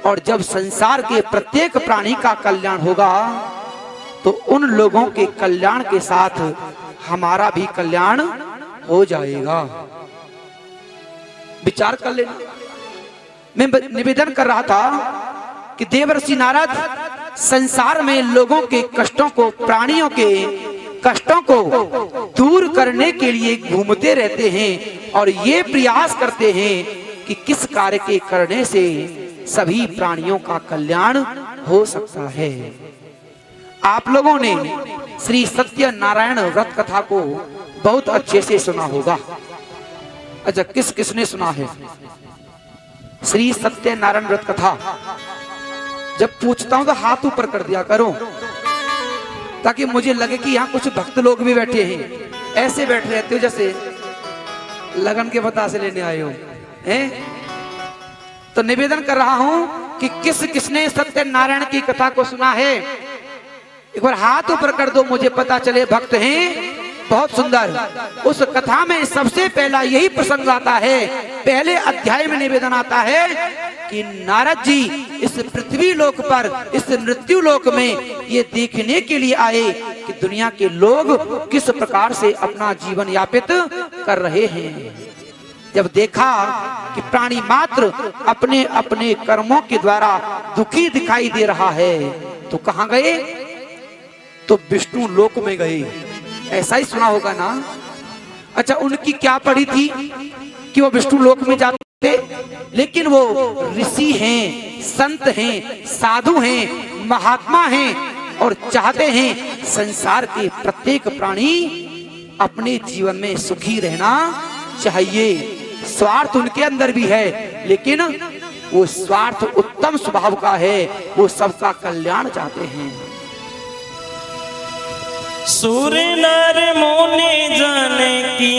और जब संसार के प्रत्येक प्राणी का कल्याण होगा तो उन लोगों के कल्याण के साथ हमारा भी कल्याण हो जाएगा। विचार कर लेना। मैं निवेदन कर रहा था कि देवर्षि नारद संसार में लोगों के कष्टों को, प्राणियों के कष्टों को दूर करने के लिए घूमते रहते हैं और ये प्रयास करते हैं कि किस कार्य के करने से सभी प्राणियों का कल्याण हो सकता है। आप लोगों ने श्री सत्यनारायण व्रत कथा को बहुत अच्छे से सुना होगा। अच्छा, किसने सुना है श्री सत्यनारायण व्रत कथा? जब पूछता हूं तो हाथ ऊपर कर दिया करो ताकि मुझे लगे कि यहाँ कुछ भक्त लोग भी बैठे हैं। ऐसे बैठ रहते हो जैसे लगन के बतासे लेने आए हो हैं। तो निवेदन कर रहा हूं कि किसने सत्यनारायण की कथा को सुना है? एक बार हाथ ऊपर कर दो, मुझे पता चले भक्त हैं। बहुत सुंदर। उस कथा में सबसे पहला यही प्रसंग आता है, पहले अध्याय में निवेदन आता है कि नारद जी इस पृथ्वी लोक पर, इस मृत्यु लोक में ये देखने के लिए आए कि दुनिया के लोग किस प्रकार से अपना जीवन यापित कर रहे हैं। जब देखा कि प्राणी मात्र अपने अपने कर्मों के द्वारा दुखी दिखाई दे रहा है तो कहां गए? तो विष्णु लोक में गए। ऐसा ही सुना होगा ना। अच्छा, उनकी क्या पड़ी थी कि वो विष्णु लोक में जाते, लेकिन वो ऋषि हैं, संत हैं, साधु हैं, महात्मा हैं और चाहते हैं संसार के प्रत्येक प्राणी अपने जीवन में सुखी रहना चाहिए। स्वार्थ उनके अंदर भी है, लेकिन वो स्वार्थ उत्तम स्वभाव का है, वो सबका कल्याण चाहते हैं। सुर नर मुनि जन की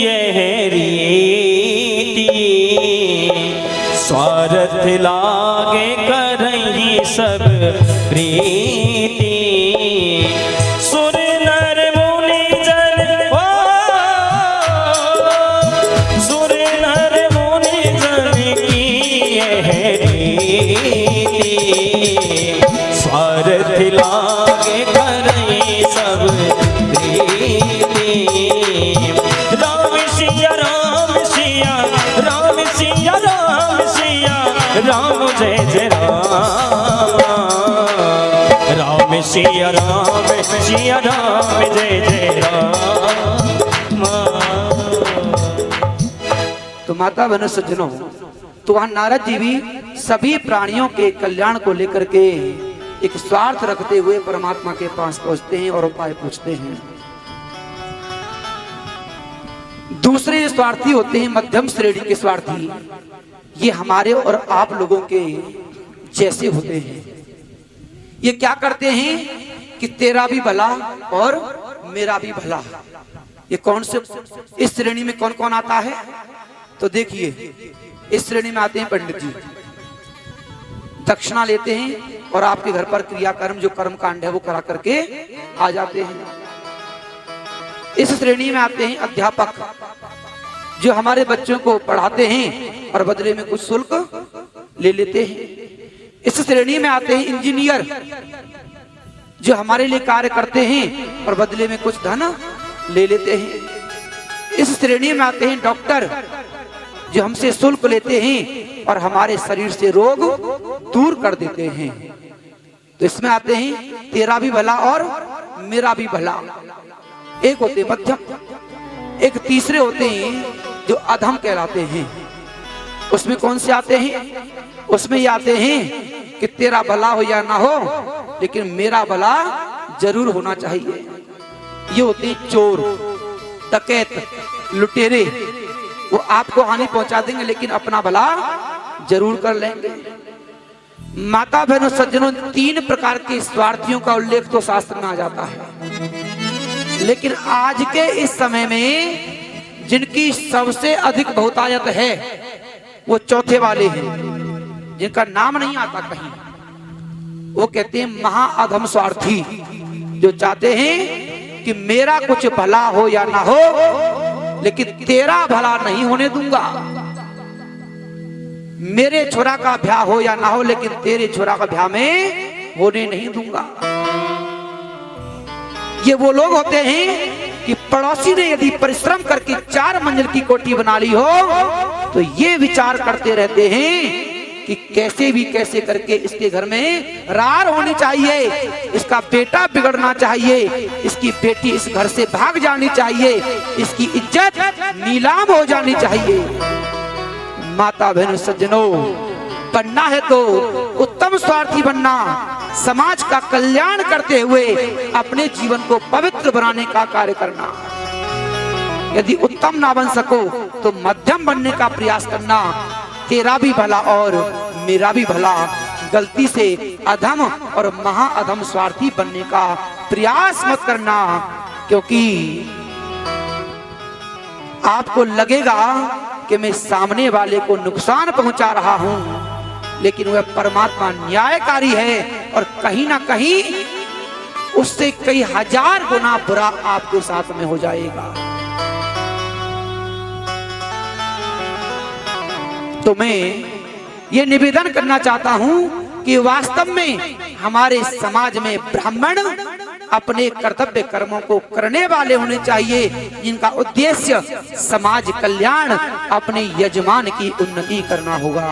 यह रीति, स्वार्थ लागे करही सब प्रीति। सुर नर मुनि जन, सुर नर मुनि जन की यह रीति, स्वार्थ लागे करही सब प्रीति। राम सिया राम सिया, राम सिया राम सिया, राम जय जय राम, राम सिया राम जय जय राम। तो माता बहनों सज्जनों, तो वहां नारद जी भी सभी प्राणियों के कल्याण को लेकर के एक स्वार्थ रखते हुए परमात्मा के पास पहुंचते हैं और उपाय पूछते हैं। दूसरे स्वार्थी होते हैं मध्यम श्रेणी के स्वार्थी। ये हमारे और आप लोगों के जैसे होते हैं। ये क्या करते हैं कि तेरा भी भला और मेरा भी भला। ये कौन से, इस श्रेणी में कौन कौन आता है? तो देखिए, इस श्रेणी में आते हैं पंडित जी, दक्षिणा लेते हैं और आपके घर पर क्रियाकर्म, जो कर्म कांड है वो करा करके आ जाते हैं। इस श्रेणी में आते हैं अध्यापक, जो हमारे बच्चों को पढ़ाते हैं और बदले में कुछ शुल्क ले लेते हैं। इस श्रेणी में आते हैं इंजीनियर, जो हमारे लिए कार्य करते हैं और बदले में कुछ धन ले लेते हैं। इस श्रेणी में आते हैं डॉक्टर, जो हमसे शुल्क लेते हैं और हमारे शरीर से रोग दूर कर देते हैं। तो इसमें आते हैं तेरा भी भला और मेरा भी भला। एक होते मध्यम, एक तीसरे होते हैं जो अधम कहलाते हैं। उसमें कौन से आते हैं? उसमें ये आते हैं कि तेरा भला हो या ना हो, लेकिन मेरा भला जरूर होना चाहिए। ये होते हैं चोर, डकैत, लुटेरे। वो आपको हानि पहुंचा देंगे लेकिन अपना भला जरूर कर लेंगे। माता बहनों सज्जनों, तीन प्रकार के स्वार्थियों का उल्लेख तो शास्त्र में आ जाता है, लेकिन आज के इस समय में जिनकी सबसे अधिक बहुतायत है वो चौथे वाले हैं, जिनका नाम नहीं आता कहीं। वो कहते हैं महाअधम स्वार्थी, जो चाहते हैं कि मेरा कुछ भला हो या ना हो, लेकिन तेरा भला नहीं होने दूंगा। मेरे छोरा का ब्याह हो या ना हो, लेकिन तेरे छोरा का ब्याह में होने नहीं दूंगा। ये वो लोग होते हैं कि पड़ोसी ने यदि परिश्रम करके 4 मंजिल की कोठी बना ली हो तो ये विचार करते रहते हैं कि कैसे करके इसके घर में रार होनी चाहिए, इसका बेटा बिगड़ना चाहिए, इसकी बेटी इस घर से भाग जानी चाहिए, इसकी इज्जत नीलाम हो जानी चाहिए। माता बहन सज्जनों, बनना है तो उत्तम स्वार्थी बनना, समाज का कल्याण करते हुए अपने जीवन को पवित्र बनाने का कार्य करना। यदि उत्तम ना बन सको तो मध्यम बनने का प्रयास करना, तेरा भी भला और मेरा भी भला। गलती से अधम और महाअधम स्वार्थी बनने का प्रयास मत करना, क्योंकि आपको लगेगा कि मैं सामने वाले को नुकसान पहुंचा रहा हूं, लेकिन वह परमात्मा न्यायकारी है और कहीं ना कहीं उससे कई हजार गुना बुरा आपके साथ में हो जाएगा। तो मैं ये निवेदन करना चाहता हूं कि वास्तव में हमारे समाज में ब्राह्मण अपने कर्तव्य कर्मों को करने वाले होने चाहिए, जिनका उद्देश्य समाज कल्याण, अपने यजमान की उन्नति करना होगा।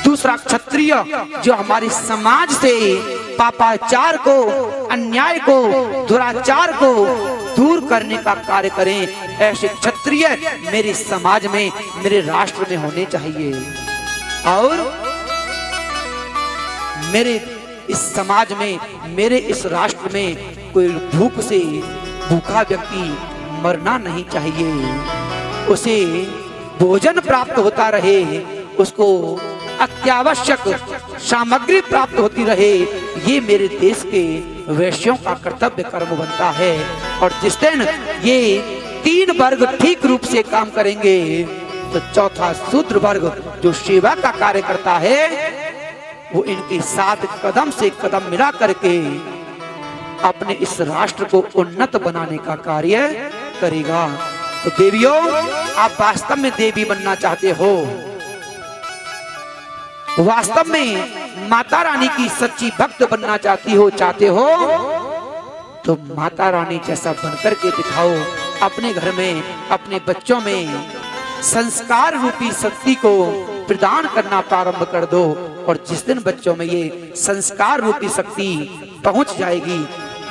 दूसरा, क्षत्रिय जो हमारे समाज से पापाचार को, अन्याय को, दुराचार को दूर करने का कार्य करें, ऐसे क्षत्रिय मेरे समाज में, मेरे राष्ट्र में होने चाहिए। और मेरे इस समाज में, मेरे इस राष्ट्र में कोई भूख से भूखा व्यक्ति मरना नहीं चाहिए, उसे भोजन प्राप्त होता रहे, उसको अत्यावश्यक सामग्री प्राप्त होती रहे। ये मेरे देश के वैश्यों का कर्तव्य कर्म बनता है। और जिस दिन ये 3 वर्ग ठीक रूप से काम करेंगे तो चौथा शूद्र वर्ग जो सेवा का कार्य करता है, वो इनके साथ कदम से कदम मिला करके अपने इस राष्ट्र को उन्नत बनाने का कार्य करेगा। तो देवियों, आप वास्तव में देवी बनना चाहते हो, वास्तव में माता रानी की सच्ची भक्त बनना चाहते हो, तो माता रानी जैसा बनकर के दिखाओ। अपने घर में, अपने बच्चों में संस्कार रूपी शक्ति को प्रदान करना प्रारंभ कर दो। और जिस दिन बच्चों में ये संस्कार रूपी शक्ति पहुंच जाएगी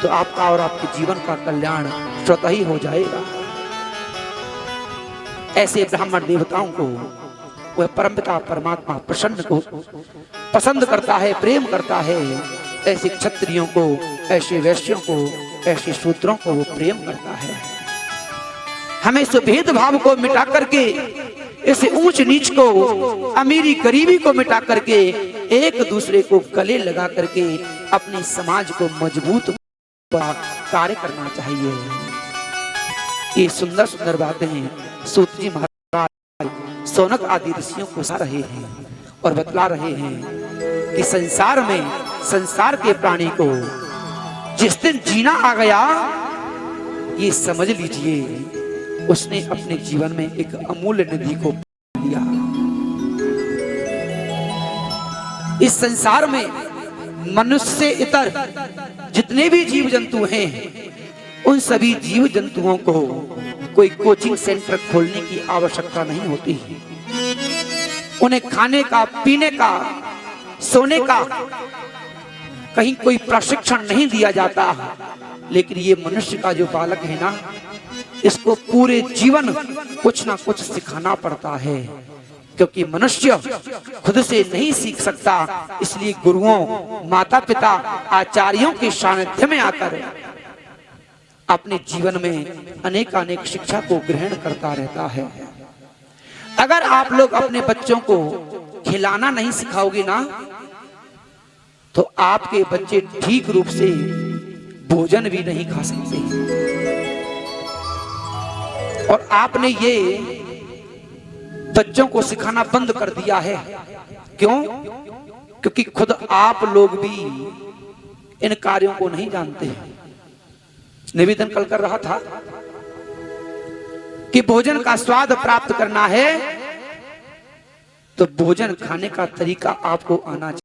तो आपका और आपके जीवन का कल्याण स्वतः ही हो जाएगा। ऐसे ब्राह्मण देवताओं को वह परमपिता परमात्मा पसंद करता है, प्रेम करता है। ऐसे क्षत्रियों को, ऐसे वैश्यों को, ऐसे शूद्रों को वो प्रेम करता है। हमें इस भेदभाव को मिटा करके, इस ऊंच नीच को, अमीरी गरीबी को मिटा करके, एक दूसरे को गले लगा करके अपने समाज को मजबूत कार्य करना चाहिए। ये सुंदर सुंदर बातें सूत जी महाराज सौनक आदि ऋषियों को बता रहे हैं और बतला रहे हैं कि संसार में, संसार के प्राणी को जिस दिन जीना आ गया, ये समझ लीजिए उसने अपने जीवन में एक अमूल्य निधि को लिया। इस संसार में मनुष्य से इतर जितने भी जीव जंतु हैं, उन सभी जीव जंतुओं को कोई कोचिंग सेंटर खोलने की आवश्यकता नहीं होती। उन्हें खाने का, पीने का, सोने का कहीं कोई प्रशिक्षण नहीं दिया जाता। लेकिन ये मनुष्य का जो बालक है ना, इसको पूरे जीवन कुछ ना कुछ सिखाना पड़ता है, क्योंकि मनुष्य खुद से नहीं सीख सकता। इसलिए गुरुओं, माता पिता, आचार्यों के सानिध्य में आकर अपने जीवन में अनेक शिक्षा को ग्रहण करता रहता है। अगर आप लोग अपने बच्चों को खिलाना नहीं सिखाओगे ना, तो आपके बच्चे ठीक रूप से भोजन भी नहीं खा सकते। और आपने ये बच्चों को सिखाना बंद कर दिया है। क्यों? क्योंकि खुद आप लोग भी इन कार्यों को नहीं जानते। निवेदन कल कर रहा था कि भोजन का स्वाद प्राप्त करना है तो भोजन खाने का तरीका आपको आना चाहिए।